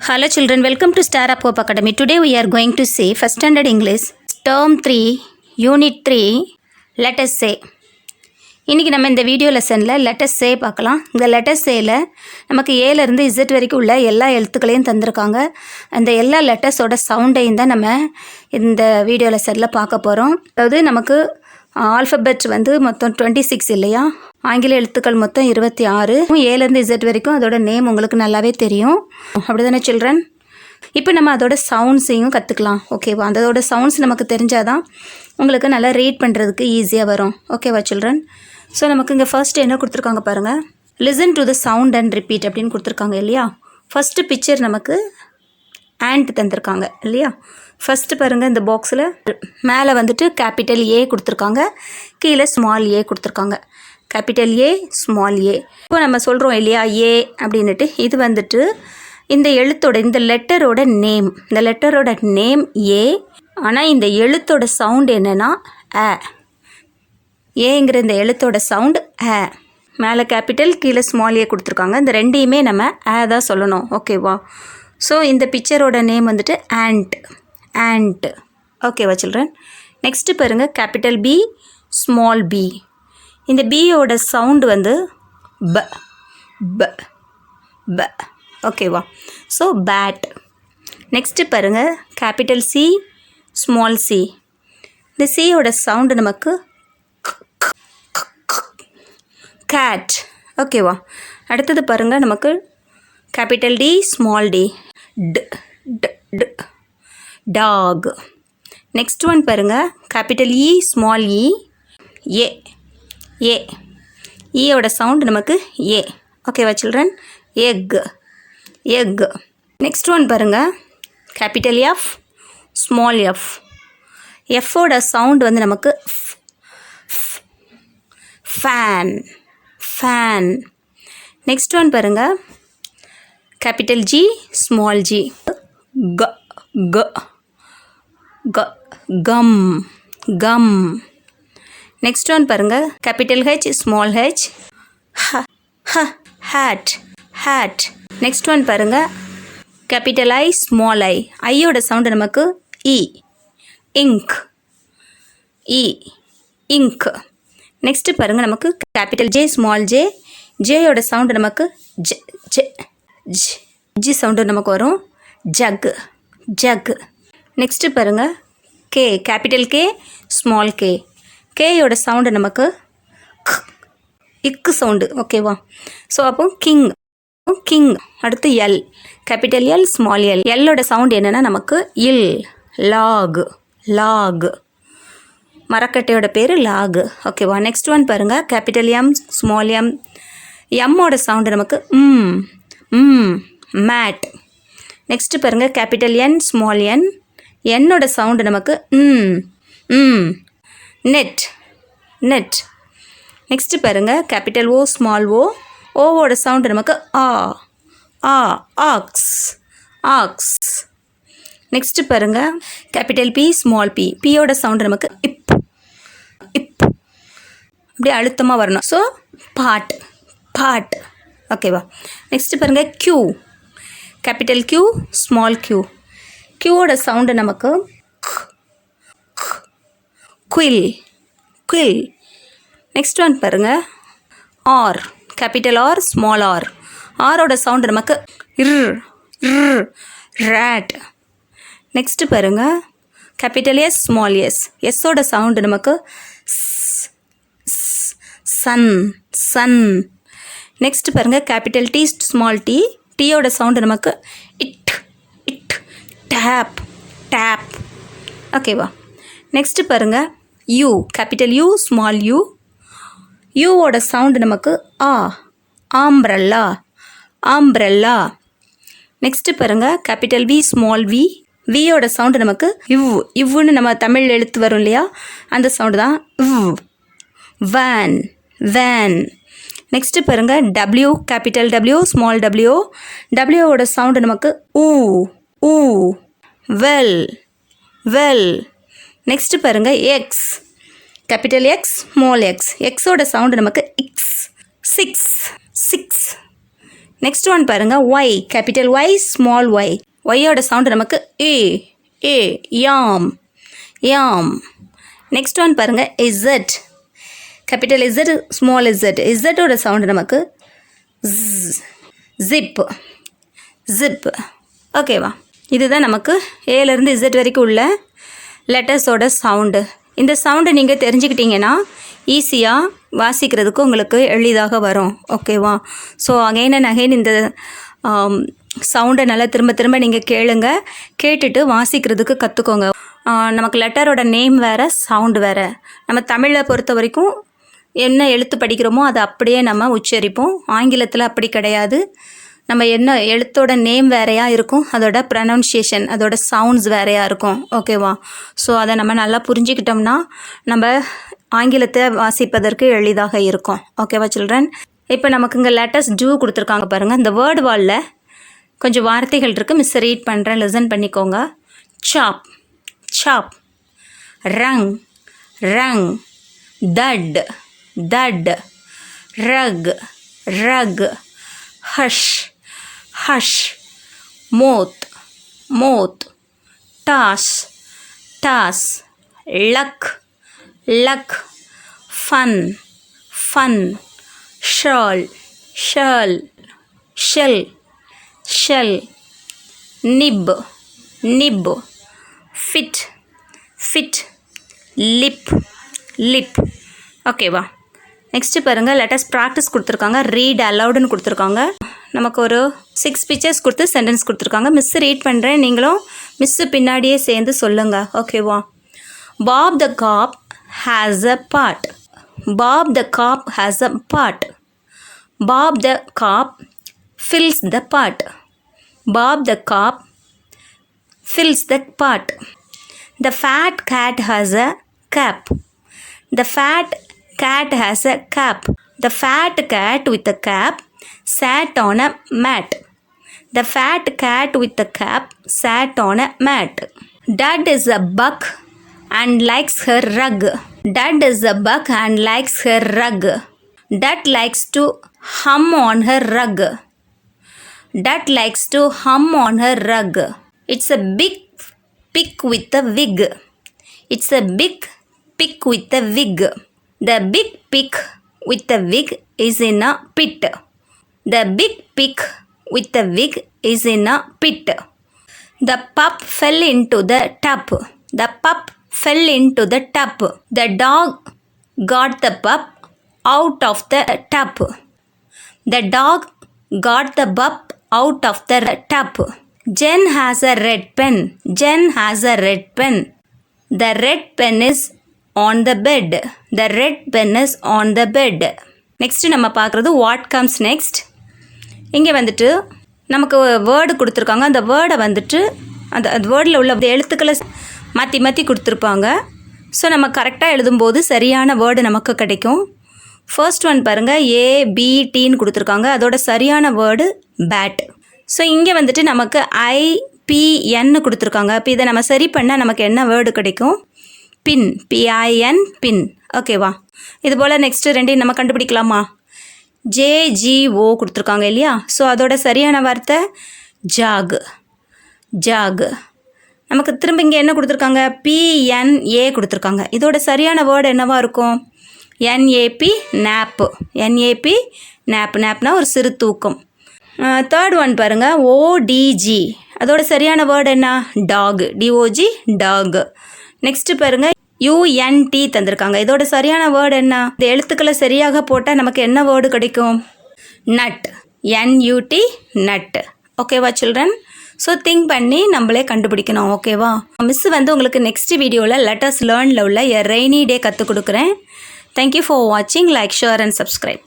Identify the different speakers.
Speaker 1: Hello children, welcome to Star Up Hope Academy. Today we are going to see First Standard English, Term 3, Unit 3, Let us say. இன்றைக்கி நம்ம இந்த video லெசனில் lettuce சே பார்க்கலாம். இந்த lettuce சேயில் நமக்கு ஏலேருந்து Z வரைக்கும் உள்ள எல்லா எழுத்துக்களையும் தந்திருக்காங்க. அந்த எல்லா லெட்டஸோட சவுண்டையும் தான் நம்ம இந்த வீடியோ லெசனில் பார்க்க போகிறோம். அதாவது நமக்கு ஆல்ஃபபெட் மொத்தம் 26 இல்லையா, ஆங்கில எழுத்துக்கள் மொத்தம் 26. ஏலேருந்து இசட் வரைக்கும் அதோட நேம் உங்களுக்கு நல்லாவே தெரியும், அப்படி தானே சில்ட்ரன்? இப்போ நம்ம அதோட சவுண்ட்ஸையும் கற்றுக்கலாம். ஓகேவா? அதோட சவுண்ட்ஸ் நமக்கு தெரிஞ்சாதான் உங்களுக்கு நல்லா ரீட் பண்ணுறதுக்கு ஈஸியாக வரும். ஓகேவா சில்ட்ரன்? ஸோ நமக்கு இங்கே ஃபர்ஸ்ட் என்ன கொடுத்துருக்காங்க பாருங்கள், listen to the sound and repeat அப்படின்னு கொடுத்துருக்காங்க இல்லையா. ஃபஸ்ட்டு பிக்சர் நமக்கு ஆண்ட் தந்திருக்காங்க இல்லையா. ஃபஸ்ட்டு பாருங்கள், இந்த பாக்ஸில் மேலே கேபிட்டல் ஏ கொடுத்துருக்காங்க, கீழே ஸ்மால் ஏ கொடுத்துருக்காங்க. Capital A, small A. இப்போ நம்ம சொல்கிறோம் இல்லையா ஏ அப்படின்ட்டு, இது இந்த எழுத்தோட இந்த லெட்டரோட நேம். இந்த லெட்டரோட நேம் ஏ, ஆனால் இந்த எழுத்தோட சவுண்ட் என்னென்னா அ. ஏங்கிற இந்த எழுத்தோட சவுண்ட் அ. மேலே கேபிட்டல், கீழே ஸ்மால் ஏ கொடுத்துருக்காங்க. இந்த ரெண்டையுமே நம்ம அ தான் சொல்லணும். ஓகேவா? ஸோ இந்த பிக்சரோட நேம் ஆண்ட். ஆண்ட். ஓகேவா சில்ட்ரன்? நெக்ஸ்ட்டு பாருங்கள், கேபிட்டல் பி, ஸ்மால் பி. இந்த பியோட சவுண்டு ப. ப. ப. ஓகேவா? So bat. நெக்ஸ்ட்டு பாருங்கள், கேபிட்டல் சி, ஸ்மால் சி. இந்த சியோட சவுண்டு நமக்கு கேட். ஓகேவா? அடுத்தது பாருங்கள், நமக்கு கேபிட்டல் டி, ஸ்மால் டி. ட். ட். ட். டாக். நெக்ஸ்ட் ஒன் பாருங்கள், கேபிட்டல் இ, ஸ்மால் இ. ஏ. ஏ. ஈயோட சவுண்டு நமக்கு ஏ. ஓகேவா children? Egg. Egg. Next one பாருங்கள், கேபிட்டல் எஃப், ஸ்மால் எஃப். எஃப்போட சவுண்டு நமக்கு ஃபேன். ஃபேன். நெக்ஸ்ட் ஒன் பாருங்கள், கேபிட்டல் ஜி, ஸ்மால் ஜி. க. க. க. கம். கம். நெக்ஸ்ட் ஒன் பாருங்கள், கேபிட்டல் ஹெச், ஸ்மால் ஹெச். ஹ. ஹ. ஹேட். ஹேட். நெக்ஸ்ட் ஒன் பாருங்கள், கேபிட்டல் ஐ, ஸ்மால் ஐ. ஐயோட சவுண்டு நமக்கு இ. இங்க். இ. இங்க். நெக்ஸ்ட்டு பாருங்கள், நமக்கு கேபிட்டல் ஜே, ஸ்மால் ஜே. ஜேயோட சவுண்டு நமக்கு ஜ. ஜ. ஜ. ஜி சவுண்டு நமக்கு வரும். ஜக். ஜக். நெக்ஸ்ட்டு பாருங்கள், K. Capital K, small K. கேயோட sound நமக்கு இக்கு சவுண்டு. ஓகேவா? ஸோ அப்போ கிங். கிங். அடுத்து L. Capital L, small L. எல்லோட சவுண்ட் என்னென்னா நமக்கு இல். லாக். லாக். மரக்கட்டையோட பேர் லாக். ஓகேவா? நெக்ஸ்ட் ஒன் பாருங்கள், கேபிட்டல் எம், ஸ்மால் எம். எம்மோட சவுண்டு நமக்கு மேட். நெக்ஸ்ட்டு பாருங்கள், கேபிட்டல் என், ஸ்மால் என். என்னோட சவுண்டு நமக்கு நெட். நெட். நெக்ஸ்ட்டு பாருங்கள், கேபிட்டல் ஓ, ஸ்மால் ஓ. ஓவோட சவுண்டு நமக்கு ஆ. ஆ. ஆக்ஸ். ஆக்ஸ். நெக்ஸ்ட்டு பாருங்கள், கேபிட்டல் பி, ஸ்மால் பி. பியோட சவுண்டு நமக்கு இப். இப். அப்படியே அழுத்தமாக வரணும். So pot. பாட். ஓகேவா? நெக்ஸ்ட்டு பாருங்கள், Q. Capital Q, small Q. க்யூவோட சவுண்டு நமக்கு குயில். குயில். நெக்ஸ்ட் ஒன் பாருங்கள், R. Capital R, small R. ஆரோட சவுண்டு நமக்கு இர். இர். ரேட். நெக்ஸ்ட்டு பாருங்கள், கேபிட்டல் எஸ், ஸ்மால் எஸ். எஸ்ஸோட சவுண்டு நமக்கு சன். சன். நெக்ஸ்ட்டு பாருங்கள், கேபிட்டல் டி, ஸ்மால் டி. டீயோட சவுண்டு நமக்கு இட். இட். டேப். டேப். ஓகேவா? நெக்ஸ்ட்டு பாருங்கள், U. Capital U, small U. யூவோட சவுண்டு நமக்கு ஆ. ஆம்ப்ரெல்லா. ஆம்ப்ரெல்லா. நெக்ஸ்ட்டு பாருங்கள், கேபிட்டல் வி, ஸ்மால் வி. வியோட சவுண்டு நமக்கு இவ். இவ்வுன்னு நம்ம தமிழ் எழுத்து வரும் இல்லையா, அந்த சவுண்டு தான் இவ். வேன். வேன். நெக்ஸ்ட்டு பாருங்கள், W. Capital W, small W. டபிள்யூவோட சவுண்டு நமக்கு ஊ. ஊ. வெல். வெல். நெக்ஸ்ட்டு பாருங்கள், X. Capital X, small X. எக்ஸோட சவுண்டு நமக்கு இக்ஸ். சிக்ஸ். சிக்ஸ். நெக்ஸ்ட் ஒன் பாருங்கள் Y, capital Y small Y. ஒய்யோட சவுண்டு நமக்கு ஏ யாம் யாம். நெக்ஸ்ட் ஒன் பாருங்கள் Z, capital Z small Z. இசட்டோட சவுண்டு நமக்கு ஜிப் ஜிப். ஓகேவா, இதுதான் நமக்கு ஏலேருந்து இசட் வரைக்கும் உள்ள லெட்டர்ஸோட சவுண்டு. இந்த சவுண்டை நீங்கள் தெரிஞ்சுக்கிட்டீங்கன்னா ஈஸியாக வாசிக்கிறதுக்கு உங்களுக்கு எளிதாக வரும். ஓகேவா, ஸோ அகைன் அண்ட் அகைன் இந்த சவுண்டை நல்லா திரும்ப திரும்ப நீங்கள் கேளுங்க, கேட்டுட்டு வாசிக்கிறதுக்கு கற்றுக்கோங்க. நமக்கு லெட்டரோட நேம் வேறு, சவுண்டு வேறு. நம்ம தமிழில் பொறுத்த வரைக்கும் என்ன எழுத்து படிக்கிறோமோ அதை அப்படியே நம்ம உச்சரிப்போம். ஆங்கிலத்தில் அப்படி கிடையாது. நம்ம என்ன எழுத்தோட நேம் வேறையாக இருக்கும், அதோட ப்ரனவுன்சியேஷன், அதோட சவுண்ட்ஸ் வேறையாக இருக்கும். ஓகேவா, ஸோ அதை நம்ம நல்லா புரிஞ்சுக்கிட்டோம்னா நம்ம ஆங்கிலத்தை வாசிப்பதற்கு எளிதாக இருக்கும். ஓகேவா சில்ட்ரன், இப்போ நமக்கு இங்கே லெட்டர்ஸ் டூ கொடுத்துருக்காங்க பாருங்கள். இந்த வேர்டு வாலில் கொஞ்சம் வார்த்தைகள் இருக்குது, மிஸ் ரீட் பண்ணுறேன், லிசன் பண்ணிக்கோங்க. Chop chop, rung rung, thud thud, rug rug, hush hush, moth moth, toss toss, luck luck, fun fun, shall shall, shell shell, nip nip, fit fit, lip lip. ஓகேவா, next பாருங்கள் letters practice கொடுத்துருக்காங்க. Read அலவுடுன்னு கொடுத்துருக்காங்க. நமக்கு ஒரு 6 pictures கொடுத்து sentence கொடுத்துருக்காங்க. Miss read பண்ணுறேன், நீங்களும் மிஸ்ஸு பின்னாடியே சேர்ந்து சொல்லுங்கள். ஓகேவா, Bob the cop has a pot. Bob the cop has a pot. Bob the cop fills the pot. Bob the cop fills the pot. The fat cat has a cap. The fat cat has a cap. The fat cat with a cap sat on a mat. The fat cat with a cap sat on a mat. Dad is a buck and likes her rug. Dad is a buck and likes her rug. Dad likes to hum on her rug. Dad likes to hum on her rug. It's a big pig with a wig. It's a big pig with a wig. The big pig with a wig is in a pit. The big pig with a wig is in a pit. The pup fell into the tub. The pup fell into the tub. The dog got the pup out of the tub. The dog got the pup out of the tub. Jen has a red pen. Jen has a red pen. The red pen is on the bed. The red pen is on the bed. Next நம்ம பார்க்குறது what comes next. இங்கே வந்துட்டு நமக்கு word கொடுத்துருக்காங்க. அந்த வேர்டை வந்துட்டு அந்த வேர்டில் உள்ள எழுத்துக்களை மாற்றி மாற்றி கொடுத்துருப்பாங்க. ஸோ நம்ம கரெக்டாக எழுதும்போது சரியான வேர்டு நமக்கு கிடைக்கும். ஃபர்ஸ்ட் ஒன் பாருங்கள், ஏபிடின்னு கொடுத்துருக்காங்க. அதோட சரியான வேர்டு பேட். ஸோ இங்கே வந்துட்டு நமக்கு ஐபிஎன்னு கொடுத்துருக்காங்க. இப்போ இதை நம்ம சரி பண்ணால் நமக்கு என்ன வேர்டு கிடைக்கும்? பின், பிஐஎன், பின். ஓகேவா, இது போல் நெக்ஸ்ட்டு ரெண்டையும் நம்ம கண்டுபிடிக்கலாமா? ஜேஜிஓ கொடுத்துருக்காங்க இல்லையா? ஸோ அதோட சரியான வார்த்தை ஜாகு ஜாகு. நமக்கு திரும்ப இங்கே என்ன கொடுத்துருக்காங்க? பிஎன்ஏ கொடுத்துருக்காங்க. இதோட சரியான வேர்டு என்னவாக இருக்கும்? NAP, nap. NAP, nap. நேப்னா ஒரு சிறு தூக்கம். தேர்ட் ஒன் பாருங்கள், ஓடிஜி. அதோட சரியான வேர்டு என்ன? டாகு. DOG, dog. நெக்ஸ்ட்டு பாருங்கள், யூஎன்டி தந்திருக்காங்க. இதோட சரியான வேர்டு என்ன? இந்த எழுத்துக்களை சரியாக போட்டால் நமக்கு என்ன வேர்டு கிடைக்கும்? நட். என்யூடி, நட். ஓகேவா சில்ட்ரன்? ஸோ திங்க் பண்ணி நம்மளே கண்டுபிடிக்கணும். ஓகேவா, மிஸ் வந்து உங்களுக்கு நெக்ஸ்ட் வீடியோவில் லெட்டர்ஸ் லேர்னில் உள்ள எ ரெய்னி டே கற்றுக் கொடுக்குறேன். தேங்க்யூ ஃபார் வாட்சிங். Like, share and subscribe.